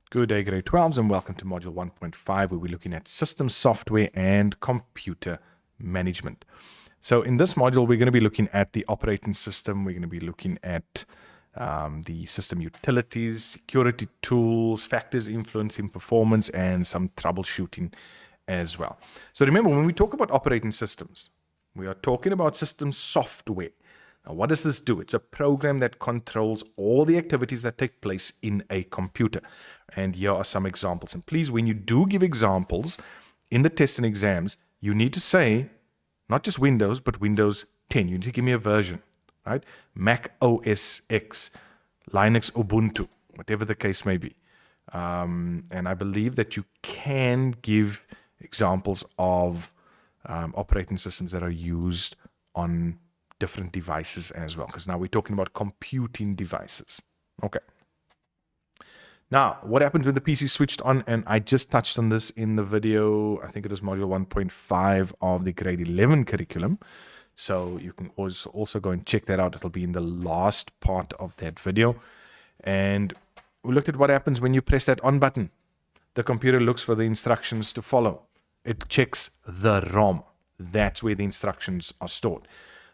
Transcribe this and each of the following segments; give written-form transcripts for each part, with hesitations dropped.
Good day, grade 12s, and welcome to module 1.5, where we're looking at system software and computer management. So in this module, we're going to be looking at the operating system. We're going to be looking at the system utilities, security tools, factors influencing performance, and some troubleshooting as well. So remember, when we talk about operating systems, we are talking about system software. Now, what does this do? It's a program that controls all the activities that take place in a computer. And here are some examples. And please, when you do give examples in the tests and exams, you need to say not just Windows, but Windows 10. You need to give me a version, right? Mac OS X, Linux, Ubuntu, whatever the case may be. And I believe that you can give examples of operating systems that are used on different devices as well, because now we're talking about computing devices. Okay. Now, what happens when the PC is switched on? And I just touched on this in the video. I think it was module 1.5 of the grade 11 curriculum. So you can also go and check that out. It'll be in the last part of that video. And we looked at what happens when you press that on button. The computer looks for the instructions to follow. It checks the ROM. That's where the instructions are stored.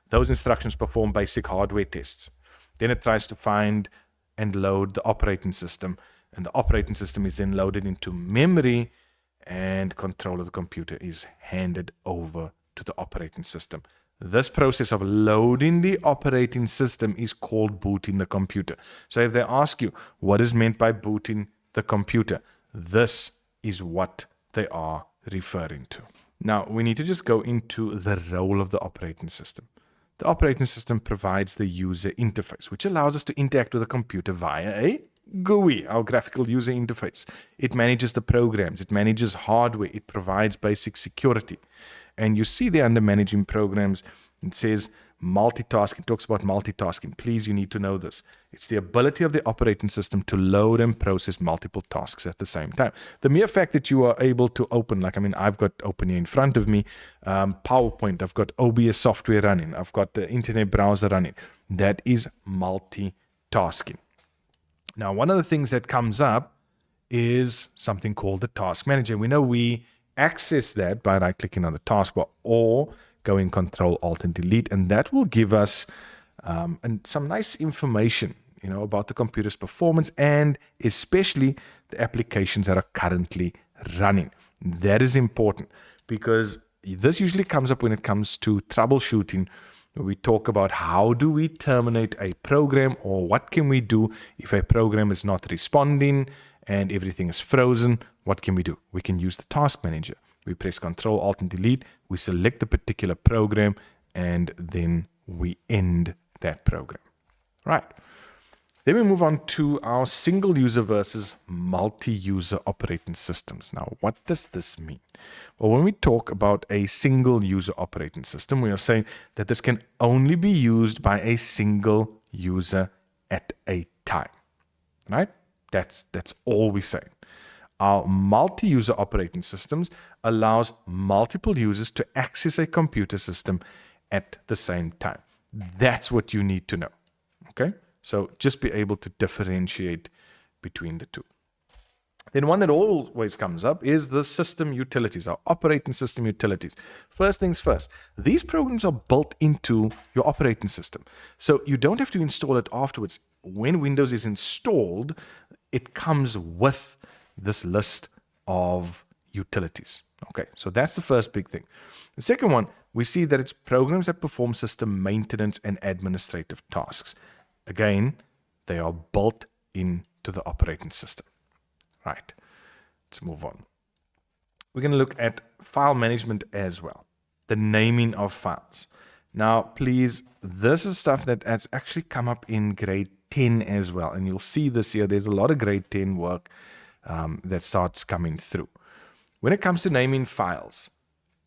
Those instructions perform basic hardware tests. Then it tries to find and load the operating system. And the operating system is then loaded into memory, and control of the computer is handed over to the operating system. This process of loading the operating system is called booting the computer. So if they ask you what is meant by booting the computer, this is what they are referring to. Now, we need to just go into the role of the operating system. The operating system provides the user interface, which allows us to interact with the computer via a GUI, our graphical user interface. It manages the programs, it manages hardware, it provides basic security. And you see there under managing programs, it says multitasking. It talks about multitasking. Please, you need to know this. It's the ability of the operating system to load and process multiple tasks at the same time. The mere fact that you are able to open, I've got open here in front of me, PowerPoint, I've got OBS software running, I've got the internet browser running. That is multitasking. Now, one of the things that comes up is something called the task manager. We know we access that by right-clicking on the taskbar or going Control, Alt, and Delete, and that will give us some nice information, about the computer's performance and especially the applications that are currently running. That is important because this usually comes up when it comes to troubleshooting. We talk about how do we terminate a program, or what can we do if a program is not responding and everything is frozen. What can we do? We can use the task manager. We press Control, Alt, and Delete. We select the particular program, and then we end that program. Right. Then we move on to our single user versus multi-user operating systems. Now, what does this mean? Well, when we talk about a single user operating system, we are saying that this can only be used by a single user at a time. Right? That's all we're saying. Our multi-user operating systems allows multiple users to access a computer system at the same time. That's what you need to know. Okay? So just be able to differentiate between the two. Then one that always comes up is the system utilities, our operating system utilities. First things first, these programs are built into your operating system. So you don't have to install it afterwards. When Windows is installed, it comes with this list of utilities. Okay, so that's the first big thing. The second one, we see that it's programs that perform system maintenance and administrative tasks. Again, they are built into the operating system. Right, let's move on. We're going to look at file management as well, the naming of files. Now, please, this is stuff that has actually come up in grade 10 as well, and you'll see this here. There's a lot of grade 10 work that starts coming through. When it comes to naming files,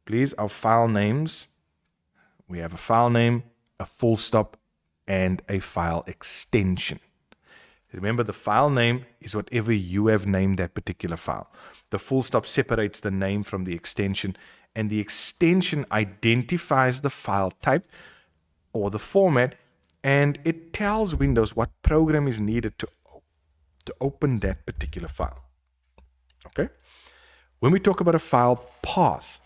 please, our file names, we have a file name, a full stop, and a file extension. Remember, the file name is whatever you have named that particular file. The full stop separates the name from the extension, and the extension identifies the file type or the format, and it tells Windows what program is needed to open that particular file. Okay. When we talk about a file path,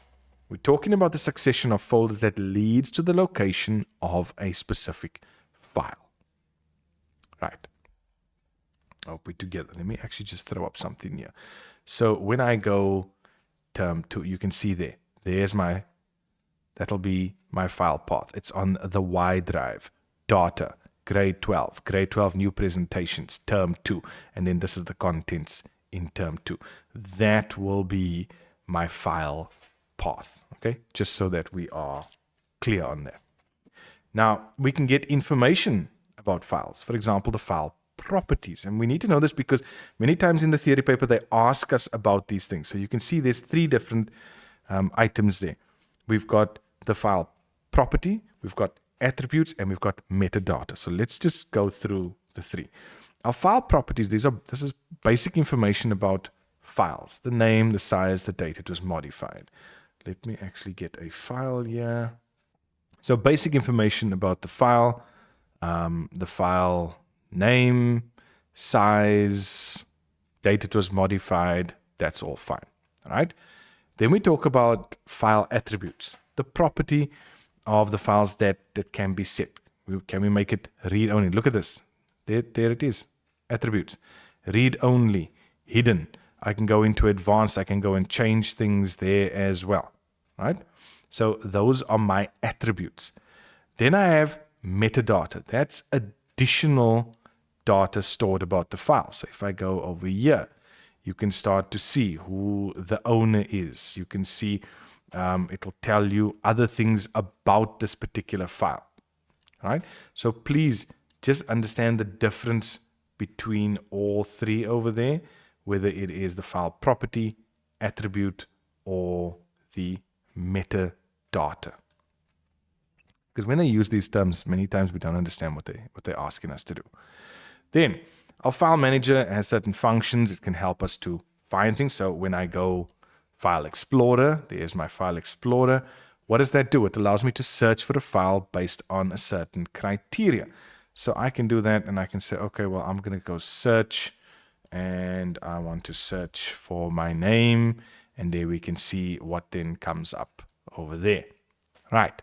we're talking about the succession of folders that leads to the location of a specific file. Right. I hope we're together. Let me actually just throw up something here. So when I go term 2, you can see there's that'll be my file path. It's on the Y drive, data, grade 12 new presentations, term 2, and then this is the contents in term 2. That will be my file path, okay? Just so that we are clear on that. Now, we can get information about files. For example, the file properties. And we need to know this because many times in the theory paper, they ask us about these things. So you can see there's 3 different items there. We've got the file property, we've got attributes, and we've got metadata. So let's just go through the 3. Our file properties, this is basic information about files. The name, the size, the date it was modified. Let me actually get a file here. So basic information about the file name, size, date it was modified, that's all fine. All right. Then we talk about file attributes, the property of the files that can be set. Can we make it read only? Look at this. There it is. Attributes. Read only, hidden. I can go into advanced. I can go and change things there as well. Right? So those are my attributes. Then I have metadata. That's additional data stored about the file. So if I go over here, you can start to see who the owner is. You can see it'll tell you other things about this particular file. Right? So please just understand the difference between all 3 over there, whether it is the file property, attribute, or the metadata. Because when they use these terms, many times we don't understand what they're asking us to do. Then, our file manager has certain functions. It can help us to find things. So when I go File Explorer, there's my File Explorer. What does that do? It allows me to search for a file based on a certain criteria. So I can do that and I can say, okay, well, I'm going to go search and I want to search for my name. And there we can see what then comes up over there. Right.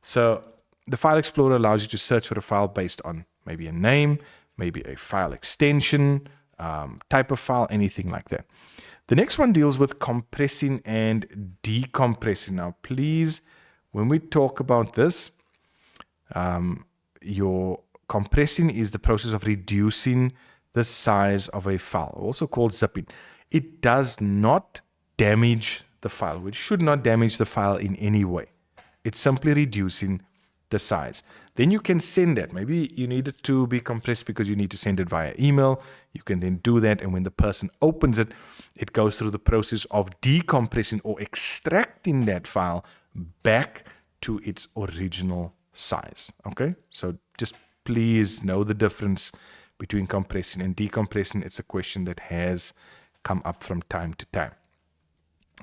So the File Explorer allows you to search for a file based on maybe a name, maybe a file extension, type of file, anything like that. The next one deals with compressing and decompressing. Now, please, when we talk about this, your compressing is the process of reducing the size of a file, also called zipping. It does not damage the file, which should not damage the file in any way. It's simply reducing the size. Then you can send that. Maybe you need it to be compressed because you need to send it via email. You can then do that, and when the person opens it, it goes through the process of decompressing or extracting that file back to its original size. Okay? So just please know the difference between compressing and decompressing. It's a question that has come up from time to time.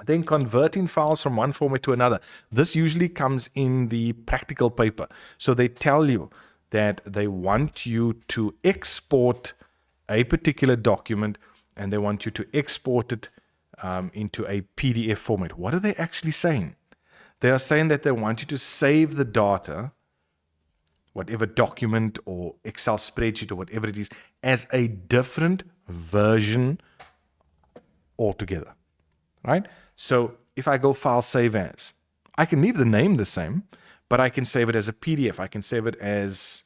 Then converting files from one format to another. This usually comes in the practical paper. So they tell you that they want you to export a particular document and they want you to export it into a PDF format. What are they actually saying? They are saying that they want you to save the data, whatever document or Excel spreadsheet or whatever it is, as a different version altogether. Right? So if I go File Save As, I can leave the name the same, but I can save it as a PDF. I can save it as,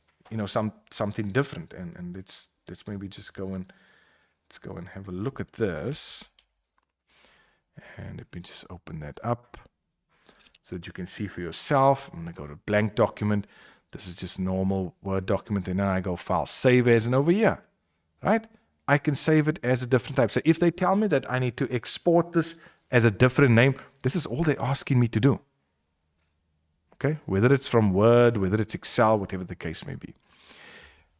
something different. And let's maybe just go and have a look at this. And let me just open that up so that you can see for yourself. I'm going to go to blank document. This is just normal Word document. And then I go File Save As, and over here, right? I can save it as a different type. So if they tell me that I need to export this as a different name, this is all they're asking me to do. Okay? Whether it's from Word, whether it's Excel, whatever the case may be.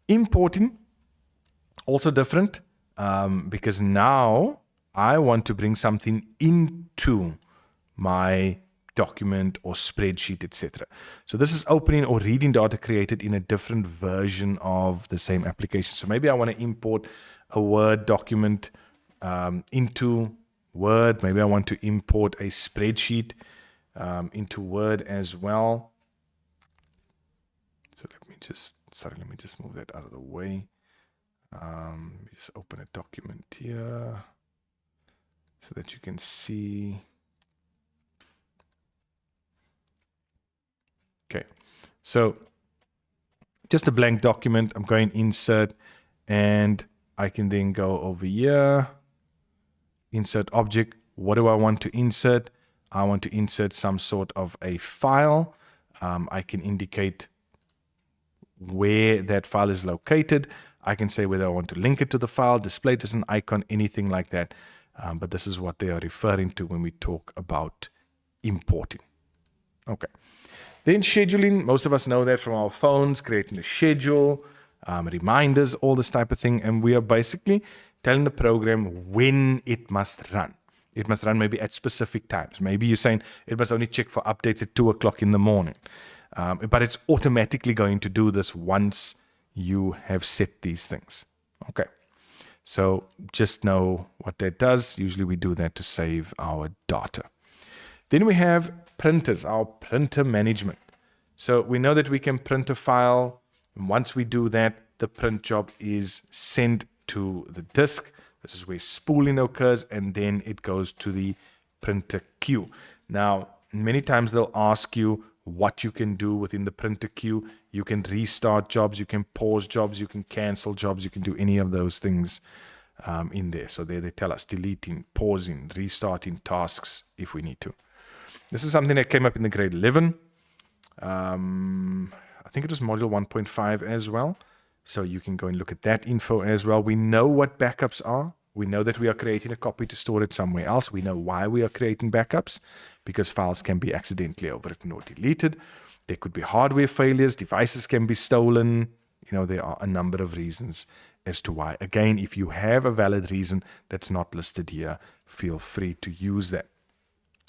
Importing, also different, because now I want to bring something into my document or spreadsheet, etc. So this is opening or reading data created in a different version of the same application. So maybe I want to import a Word document into Word. Maybe I want to import a spreadsheet into Word as well. So let me just move that out of the way. Let me just open a document here so that you can see. Okay, so just a blank document. I'm going insert, and I can then go over here, insert object. What do I want to insert? I want to insert some sort of a file. I can indicate where that file is located. I can say whether I want to link it to the file, display it as an icon, anything like that. But this is what they are referring to when we talk about importing. Okay. Then scheduling, most of us know that from our phones, creating a schedule, reminders, all this type of thing. And we are basically telling the program when it must run. It must run maybe at specific times. Maybe you're saying it must only check for updates at 2 o'clock in the morning. But it's automatically going to do this once you have set these things. Okay. So just know what that does. Usually we do that to save our data. Then we have printers, our printer management. So we know that we can print a file. And once we do that, the print job is sent to the disk. This is where spooling occurs, and then it goes to the printer queue. Now, many times they'll ask you what you can do within the printer queue. You can restart jobs, you can pause jobs, you can cancel jobs, you can do any of those things in there. So there they tell us deleting, pausing, restarting tasks if we need to. This is something that came up in the grade 11. I think it was module 1.5 as well. So you can go and look at that info as well. We know what backups are. We know that we are creating a copy to store it somewhere else. We know why we are creating backups, because files can be accidentally overwritten or deleted. There could be hardware failures. Devices can be stolen. You know, there are a number of reasons as to why. Again, if you have a valid reason that's not listed here, feel free to use that.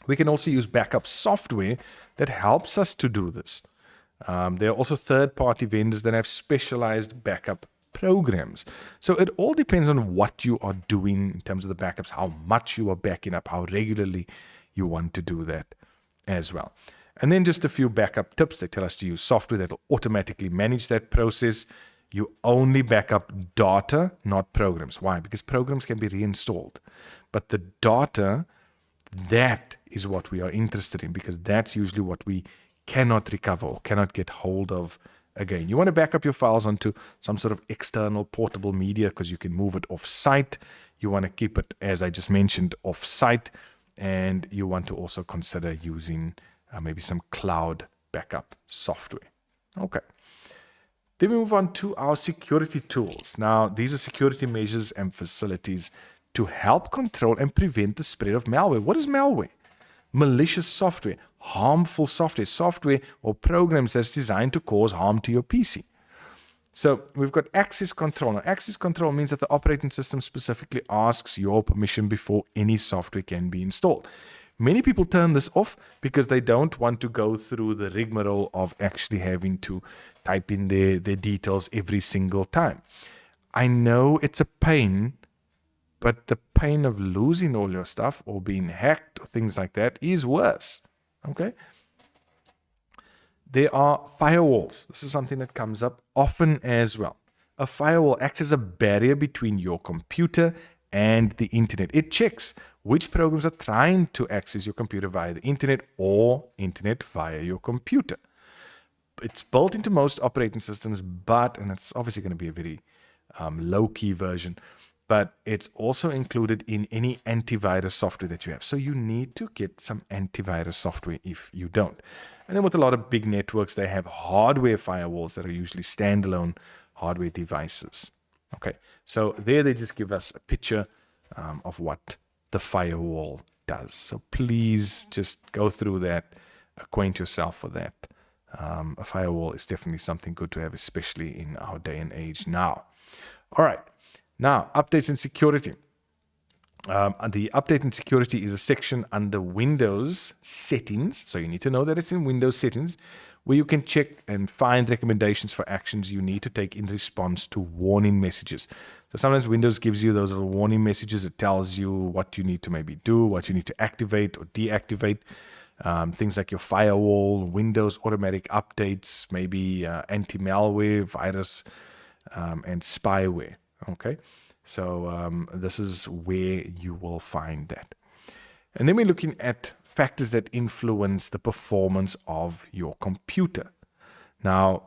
We can also use backup software that helps us to do this. There are also third-party vendors that have specialized backup programs. So it all depends on what you are doing in terms of the backups, how much you are backing up, how regularly you want to do that as well. And then just a few backup tips. They tell us to use software that will automatically manage that process. You only back up data, not programs. Why? Because programs can be reinstalled. But the data, that is what we are interested in, because that's usually what we cannot recover or cannot get hold of again. You want to back up your files onto some sort of external portable media because you can move it off-site. You want to keep it, as I just mentioned, off-site. And you want to also consider using maybe some cloud backup software. Okay. Then we move on to our security tools. Now, these are security measures and facilities to help control and prevent the spread of malware. What is malware? Malicious software, harmful software, software or programs that's designed to cause harm to your PC. So we've got access control. Now, access control means that the operating system specifically asks your permission before any software can be installed. Many people turn this off because they don't want to go through the rigmarole of actually having to type in their details every single time. I know it's a pain, but the pain of losing all your stuff or being hacked or things like that is worse. Okay? There are firewalls. This is something that comes up often as well. A firewall acts as a barrier between your computer and the internet. It checks which programs are trying to access your computer via the internet or internet via your computer. It's built into most operating systems, and it's obviously going to be a very low-key version, but it's also included in any antivirus software that you have. So you need to get some antivirus software if you don't. And then with a lot of big networks, they have hardware firewalls that are usually standalone hardware devices. Okay, so there they just give us a picture of what the firewall does. So please just go through that, acquaint yourself with that. A firewall is definitely something good to have, especially in our day and age now. All right. Now, updates and security. The update and security is a section under Windows settings. So you need to know that it's in Windows settings, where you can check and find recommendations for actions you need to take in response to warning messages. So sometimes Windows gives you those little warning messages. It tells you what you need to maybe do, what you need to activate or deactivate. Things like your firewall, Windows automatic updates, maybe anti-malware, virus, and spyware. Okay, so this is where you will find that. And then we're looking at factors that influence the performance of your computer. Now,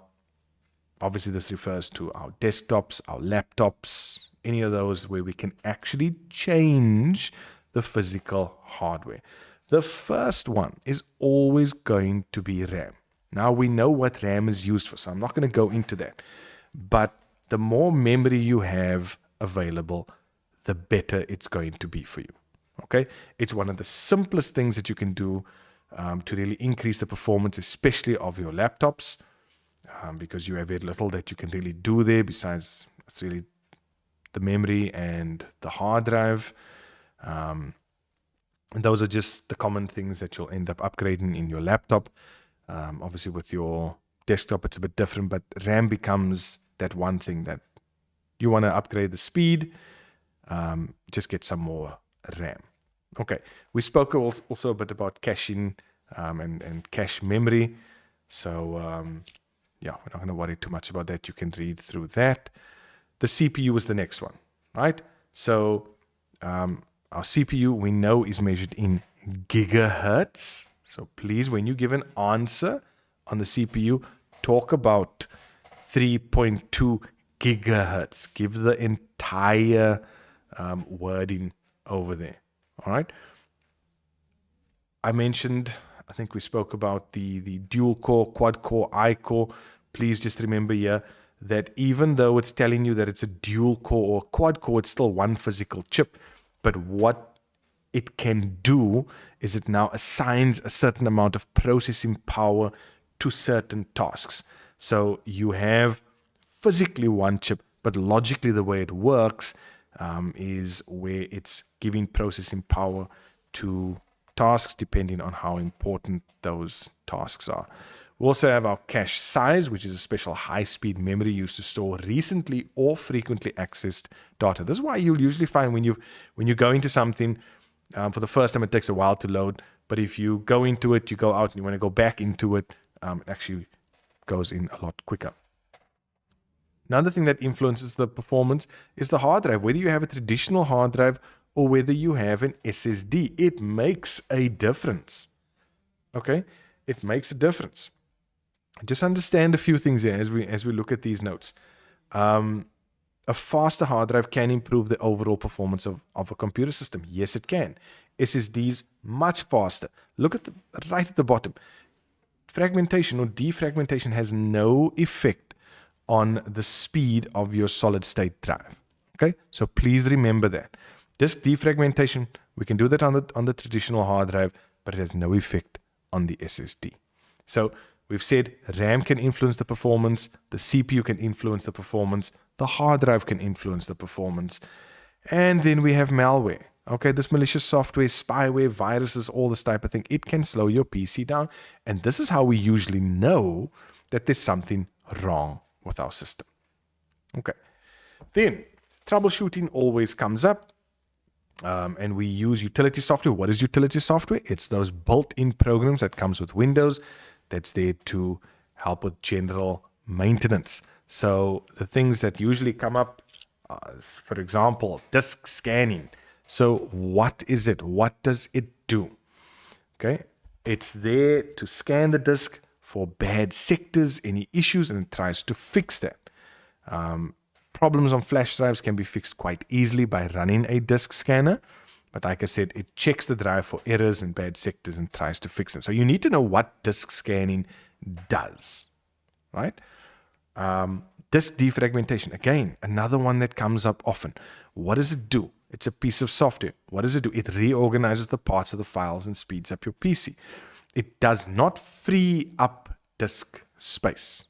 obviously this refers to our desktops, our laptops, any of those where we can actually change the physical hardware. The first one is always going to be RAM. Now we know what RAM is used for, so I'm not going to go into that. But the more memory you have available, the better it's going to be for you. Okay, it's one of the simplest things that you can do to really increase the performance, especially of your laptops, because you have very little that you can really do there besides it's really the memory and the hard drive. And those are just the common things that you'll end up upgrading in your laptop. Obviously, with your desktop, it's a bit different, but RAM becomes that one thing that you want to upgrade the speed, just get some more RAM. Okay, we spoke also a bit about caching and cache memory. So, yeah, we're not going to worry too much about that. You can read through that. The CPU is the next one, right? So, our CPU, we know, is measured in gigahertz. So please, when you give an answer on the CPU, talk about 3.2 gigahertz. Give the entire wording over there. All right. I mentioned, I think we spoke about the dual core, quad core, I-core. Please just remember here that even though it's telling you that it's a dual core or quad core, it's still one physical chip. But what it can do is it now assigns a certain amount of processing power to certain tasks. So you have physically one chip, but logically the way it works is where it's giving processing power to tasks depending on how important those tasks are. We also have our cache size, which is a special high-speed memory used to store recently or frequently accessed data. This is why you'll usually find when you go into something, for the first time it takes a while to load, but if you go into it, you go out and you want to go back into it, it actually goes in a lot quicker. Another thing that influences the performance is the hard drive. Whether you have a traditional hard drive or whether you have an SSD, it makes a difference. Okay? It makes a difference. Just understand a few things here as we look at these notes. A faster hard drive can improve the overall performance of a computer system. Yes, it can. SSDs much faster. Look at right at the bottom. Fragmentation or defragmentation has no effect on the speed of your solid state drive. Okay, so please remember that. Disk defragmentation, we can do that on the traditional hard drive, but it has no effect on the SSD. So we've said RAM can influence the performance, the CPU can influence the performance, the hard drive can influence the performance, and then we have malware. Okay, this malicious software, spyware, viruses, all this type of thing, it can slow your PC down, and this is how we usually know that there's something wrong with our system. Okay, then troubleshooting always comes up, and we use utility software. What is utility software? It's those built-in programs that comes with Windows that's there to help with general maintenance. So the things that usually come up, for example, disk scanning. So what is it? What does it do? Okay, it's there to scan the disk for bad sectors, any issues, and it tries to fix that. Problems on flash drives can be fixed quite easily by running a disk scanner. But like I said, it checks the drive for errors and bad sectors and tries to fix them. So you need to know what disk scanning does, right? Disk defragmentation, again, another one that comes up often. What does it do? It's a piece of software. What does it do? It reorganizes the parts of the files and speeds up your PC. It does not free up disk space.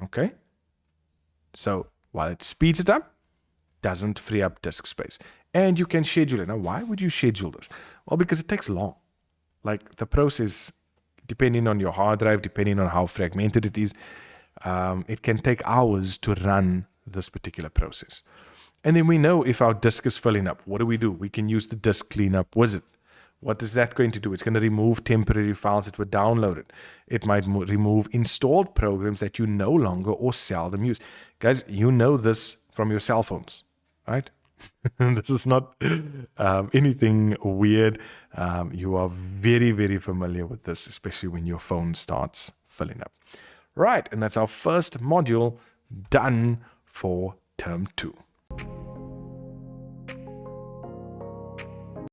Okay? So while it speeds it up, doesn't free up disk space. And you can schedule it. Now, why would you schedule this? Well, because it takes long. Like the process, depending on your hard drive, depending on how fragmented it is, it can take hours to run this particular process. And then we know if our disk is filling up. What do? We can use the disk cleanup wizard. What is that going to do? It's going to remove temporary files that were downloaded. It might remove installed programs that you no longer or seldom use. Guys, you know this from your cell phones, right? This is not anything weird. You are very, very familiar with this, especially when your phone starts filling up. Right, and that's our first module done for term 2.